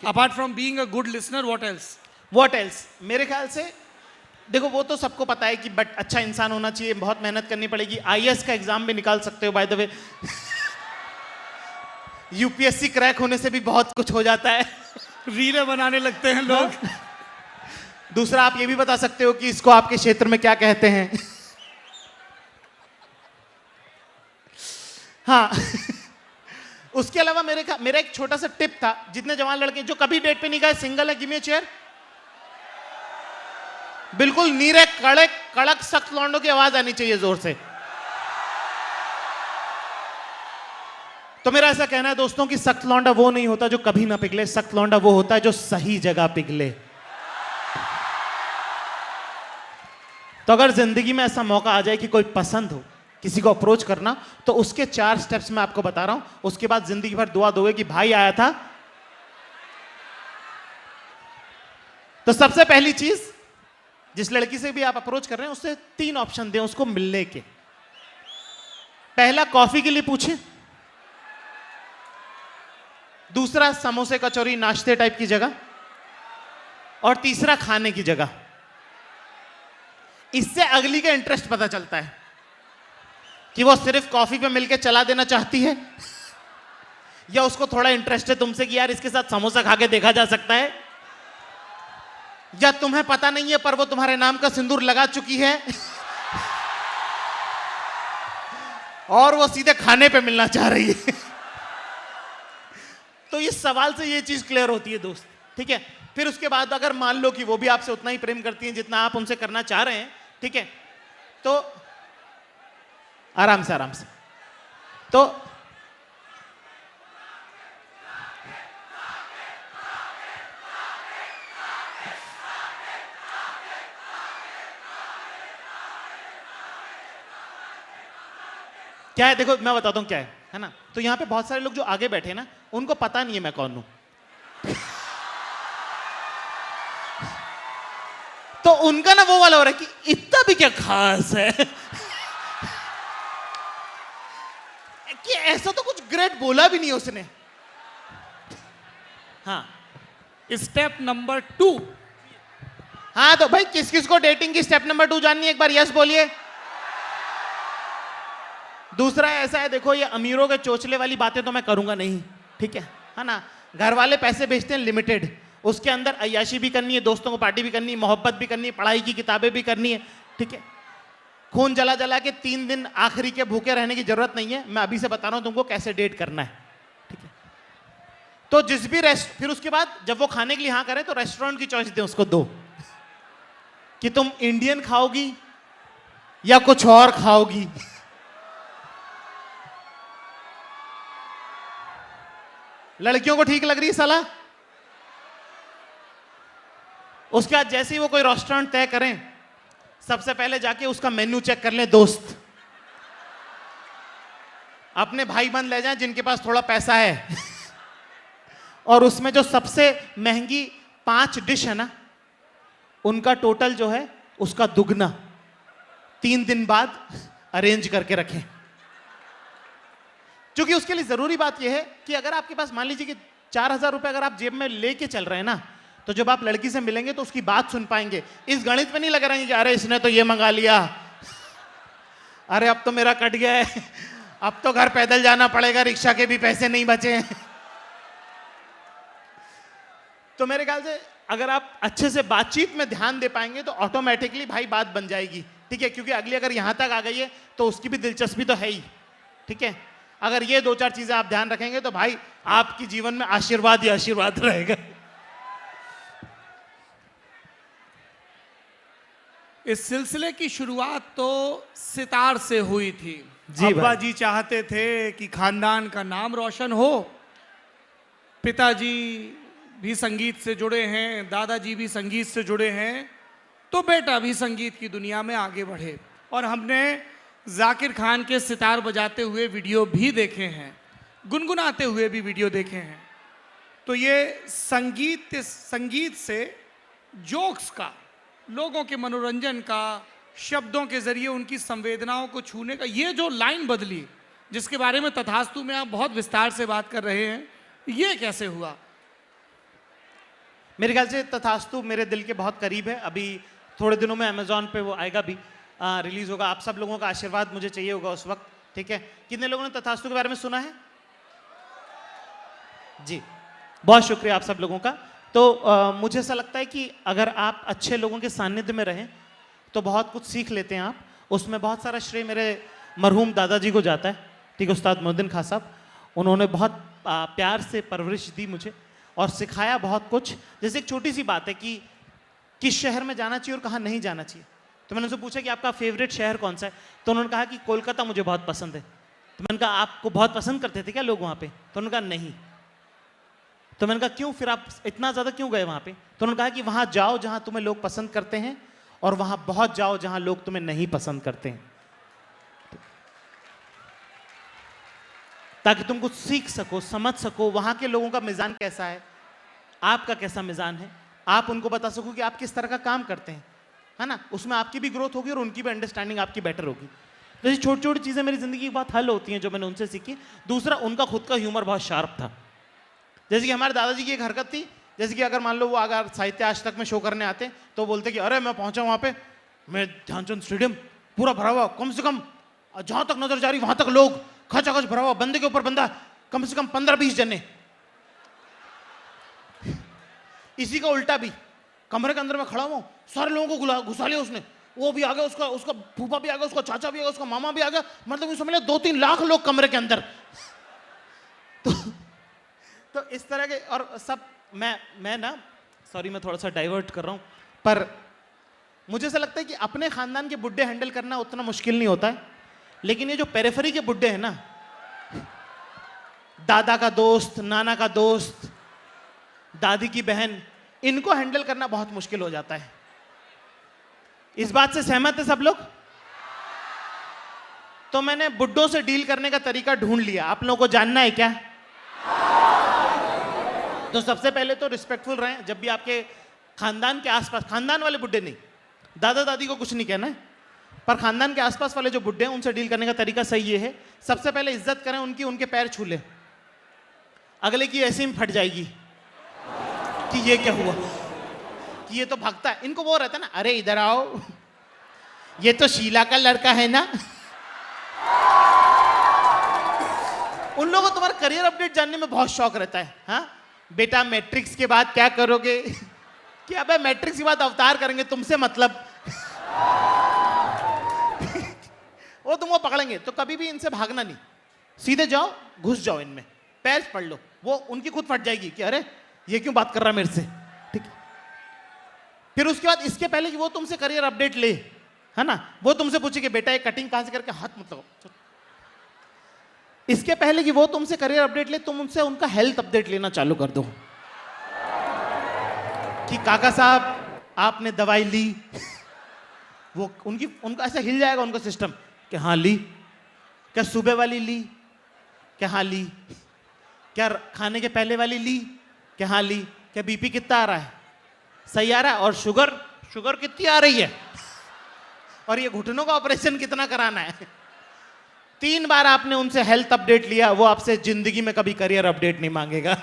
Apart from being a good listener, what else? What else? मेरे ख्याल से देखो, वो तो सबको पता है कि बट अच्छा इंसान होना चाहिए, बहुत मेहनत करनी पड़ेगी, आईएएस का एग्जाम भी निकाल सकते हो by the way, UPSC crack होने से भी बहुत कुछ हो जाता है, रीलें बनाने लगते हैं लोग। दूसरा आप ये भी बता सकते हो कि इसको आपके क्षेत्र में क्या कहते हैं। हाँ। उसके अलावा मेरा एक छोटा सा टिप था, जितने जवान लड़के जो कभी डेट पे नहीं गए, सिंगल है, गिव मी अ चेयर। बिल्कुल नीरे कड़क कड़क सख्त लौंडों की आवाज आनी चाहिए जोर से। तो मेरा ऐसा कहना है दोस्तों कि सख्त लौंडा वो नहीं होता जो कभी ना पिघले, सख्त लौंडा वो होता है जो सही जगह पिघले। तो अगर जिंदगी में ऐसा मौका आ जाए कि कोई पसंद हो, किसी को अप्रोच करना, तो उसके 4 स्टेप्स मैं आपको बता रहा हूं, उसके बाद जिंदगी भर दुआ दोगे कि भाई आया था। तो सबसे पहली चीज, जिस लड़की से भी आप अप्रोच कर रहे हैं उससे 3 ऑप्शन दें उसको मिलने के। पहला, कॉफी के लिए पूछें। दूसरा, समोसे कचौरी नाश्ते टाइप की जगह। और तीसरा, खाने की जगह। इससे अगली का इंटरेस्ट पता चलता है कि वो सिर्फ कॉफी पे मिलके चला देना चाहती है या उसको थोड़ा इंटरेस्ट है तुमसे कि यार इसके साथ समोसा खा के देखा जा सकता है, या तुम्हें पता नहीं है पर वो तुम्हारे नाम का सिंदूर लगा चुकी है और वो सीधे खाने पे मिलना चाह रही है। तो इस सवाल से ये चीज क्लियर होती है दोस्त, ठीक है। फिर उसके बाद अगर मान लो कि वो भी आपसे उतना ही प्रेम करती हैं जितना आप उनसे करना चाह रहे हैं, ठीक है, तो आराम से तो क्या है, देखो मैं बताता हूं क्या है ना। तो यहां पे बहुत सारे लोग जो आगे बैठे हैं ना, उनको पता नहीं है मैं कौन हूं। तो उनका ना वो वाला हो रहा है कि इतना भी क्या खास है कि ऐसा तो कुछ ग्रेट बोला भी नहीं उसने। हाँ, स्टेप नंबर 2। हाँ तो भाई किस किस को डेटिंग की स्टेप नंबर 2 जाननी है, एक बार यस बोलिए। दूसरा ऐसा है, देखो ये अमीरों के चोचले वाली बातें तो मैं करूंगा नहीं, ठीक है ना। घर वाले पैसे भेजते हैं लिमिटेड, उसके अंदर अय्याशी भी करनी है, दोस्तों को पार्टी भी करनी है, मोहब्बत भी करनी है, पढ़ाई की किताबें भी करनी है, ठीक है। खून जला जला के 3 दिन आखिरी के भूखे रहने की जरूरत नहीं है। मैं अभी से बता रहा हूं तुमको कैसे डेट करना है, ठीक है। तो जिस भी फिर उसके बाद जब वो खाने के लिए हाँ करे तो रेस्टोरेंट की चॉइस दे उसको, दो कि तुम इंडियन खाओगी या कुछ और खाओगी। लड़कियों को ठीक लग रही है सलाह। उसके बाद जैसे ही वो कोई रेस्टोरेंट तय करें, सबसे पहले जाके उसका मेन्यू चेक कर लें दोस्त। अपने भाई बंद ले जाएं जिनके पास थोड़ा पैसा है और उसमें जो सबसे महंगी 5 डिश है ना, उनका टोटल जो है उसका दुगना 3 दिन बाद अरेंज करके रखें। क्योंकि उसके लिए जरूरी बात यह है कि अगर आपके पास मान लीजिए कि 4000 रुपए अगर आप जेब में लेके चल रहे हैं ना, तो जब आप लड़की से मिलेंगे तो उसकी बात सुन पाएंगे। इस गणित पे नहीं लगा रहेंगे कि अरे इसने तो ये मंगा लिया, अरे अब तो मेरा कट गया है, अब तो घर पैदल जाना पड़ेगा, रिक्शा के भी पैसे नहीं बचे हैं। तो मेरे ख्याल से अगर आप अच्छे से बातचीत में ध्यान दे पाएंगे तो ऑटोमेटिकली भाई बात बन जाएगी, ठीक है। क्योंकि अगली अगर यहां तक आ गई है तो उसकी भी दिलचस्पी तो है ही, ठीक है। अगर ये 2-4 चीजें आप ध्यान रखेंगे तो भाई आपकी जीवन में आशीर्वाद ही आशीर्वाद रहेगा। इस सिलसिले की शुरुआत तो सितार से हुई थी। अब्बा जी चाहते थे कि खानदान का नाम रोशन हो, पिताजी भी संगीत से जुड़े हैं, दादाजी भी संगीत से जुड़े हैं, तो बेटा भी संगीत की दुनिया में आगे बढ़े। और हमने जाकिर खान के सितार बजाते हुए वीडियो भी देखे हैं, गुनगुनाते हुए भी वीडियो देखे हैं। तो ये संगीत से जोक्स का, लोगों के मनोरंजन का, शब्दों के जरिए उनकी संवेदनाओं को छूने का, ये जो लाइन बदली जिसके बारे में तथास्तु में आप बहुत विस्तार से बात कर रहे हैं, ये कैसे हुआ? मेरे ख्याल से तथास्तु मेरे दिल के बहुत करीब है। अभी थोड़े दिनों में अमेजोन पे वो आएगा भी, रिलीज होगा। आप सब लोगों का आशीर्वाद मुझे चाहिए होगा उस वक्त, ठीक है। कितने लोगों ने तथास्तु के बारे में सुना है? जी, बहुत शुक्रिया आप सब लोगों का। तो मुझे ऐसा लगता है कि अगर आप अच्छे लोगों के सानिध्य में रहें तो बहुत कुछ सीख लेते हैं आप। उसमें बहुत सारा श्रेय मेरे मरहूम दादाजी को जाता है, ठीक है, उस्ताद मोहद्दीन खां साहब। उन्होंने बहुत प्यार से परवरिश दी मुझे और सिखाया बहुत कुछ। जैसे एक छोटी सी बात है कि किस शहर में जाना चाहिए और कहाँ नहीं जाना चाहिए। तो मैंने उनसे पूछा कि आपका फेवरेट शहर कौन सा है, तो उन्होंने कहा कि कोलकाता मुझे बहुत पसंद है। तो मैंने कहा आपको बहुत पसंद करते थे क्या लोग वहाँ पे? तो उन्होंने कहा नहीं। तो मैंने कहा क्यों, फिर आप इतना ज़्यादा क्यों गए वहाँ पे? तो उन्होंने कहा कि वहाँ जाओ जहाँ तुम्हें लोग पसंद करते हैं और वहाँ बहुत जाओ जहाँ लोग तुम्हें नहीं पसंद करते हैं, ताकि तुम कुछ सीख सको, समझ सको वहाँ के लोगों का मिजान कैसा है, आपका कैसा मिजान है, आप उनको बता सको कि आप किस तरह का काम करते हैं, है ना। उसमें आपकी भी ग्रोथ होगी और उनकी भी अंडरस्टैंडिंग आपकी बेटर होगी। तो ये छोटी छोटी चीज़ें मेरी ज़िंदगी की बहुत हल होती हैं जो मैंने उनसे सीखी। दूसरा, उनका खुद का ह्यूमर बहुत शार्प था। जैसे कि हमारे दादाजी की एक हरकत थी, जैसे कि अगर मान लो वो अगर साहित्य आज तक में शो करने आते तो बोलते कि अरे मैं पहुंचा वहाँ पे, मैं ध्यानचंद स्टेडियम पूरा भरा हुआ, कम से कम जहाँ तक नजर जा रही वहाँ तक लोग, खचाखच भरा हुआ, बंदे के ऊपर बंदा, कम से कम 15-20 जने। इसी का उल्टा भी, कमरे के अंदर में खड़ा हुआ, सारे लोगों को घुसा लिया उसने। वो भी आ गया, उसका फूफा भी आ गया, उसका चाचा भी आ गया, उसका मामा भी आ गया, मतलब समझ लिया 2-3 लाख लोग कमरे के अंदर। तो इस तरह के, और सब मैं ना, सॉरी मैं थोड़ा सा डाइवर्ट कर रहा हूं, पर मुझे ऐसा लगता है कि अपने खानदान के बुड्ढे हैंडल करना उतना मुश्किल नहीं होता है, लेकिन ये जो पेरिफेरी के बुड्ढे हैं ना, दादा का दोस्त, नाना का दोस्त, दादी की बहन, इनको हैंडल करना बहुत मुश्किल हो जाता है। इस बात से सहमत है सब लोग? तो मैंने बुड्ढों से डील करने का तरीका ढूंढ लिया। आप लोगों को जानना है क्या? तो सबसे पहले तो रिस्पेक्टफुल रहें। जब भी आपके खानदान के आसपास, खानदान वाले बुड्ढे नहीं, दादा दादी को कुछ नहीं कहना है, पर खानदान के आसपास वाले जो बुड्ढे हैं उनसे डील करने का तरीका सही ये है, सबसे पहले इज्जत करें उनकी, उनके पैर छू लें। अगले की ऐसे ही फट जाएगी कि ये क्या हुआ, कि ये तो भागता है। इनको वो रहता है ना, अरे इधर आओ, ये तो शीला का लड़का है ना। उन लोगों को तुम्हारा करियर अपडेट जानने में बहुत शौक रहता है। हाँ बेटा, मैट्रिक्स के बाद क्या करोगे? क्या भाई मैट्रिक्स के बाद अवतार करेंगे, तुमसे मतलब। वो तुमको पकड़ेंगे, तो कभी भी इनसे भागना नहीं, सीधे जाओ, घुस जाओ इनमें, पैर पढ़ लो। वो उनकी खुद फट जाएगी कि अरे ये क्यों बात कर रहा है मेरे से, ठीक है। फिर उसके बाद, इसके पहले कि वो तुमसे करियर अपडेट ले, है ना, वो तुमसे पूछे कि बेटा ये कटिंग कहां से करके हाथ मत लगाओ, इसके पहले कि वो तुमसे करियर अपडेट ले, तुम उनसे उनका हेल्थ अपडेट लेना चालू कर दो कि काका साहब आपने दवाई ली। वो उनका ऐसा हिल जाएगा उनका सिस्टम कि हाँ ली, क्या सुबह वाली ली, क्या हाँ ली, क्या खाने के पहले वाली ली, क्या हाँ ली, क्या बीपी कितना आ रहा है, सही आ रहा है, और शुगर कितनी आ रही है, और ये घुटनों का ऑपरेशन कितना कराना है। 3 बार आपने उनसे हेल्थ अपडेट लिया, वो आपसे जिंदगी में कभी करियर अपडेट नहीं मांगेगा।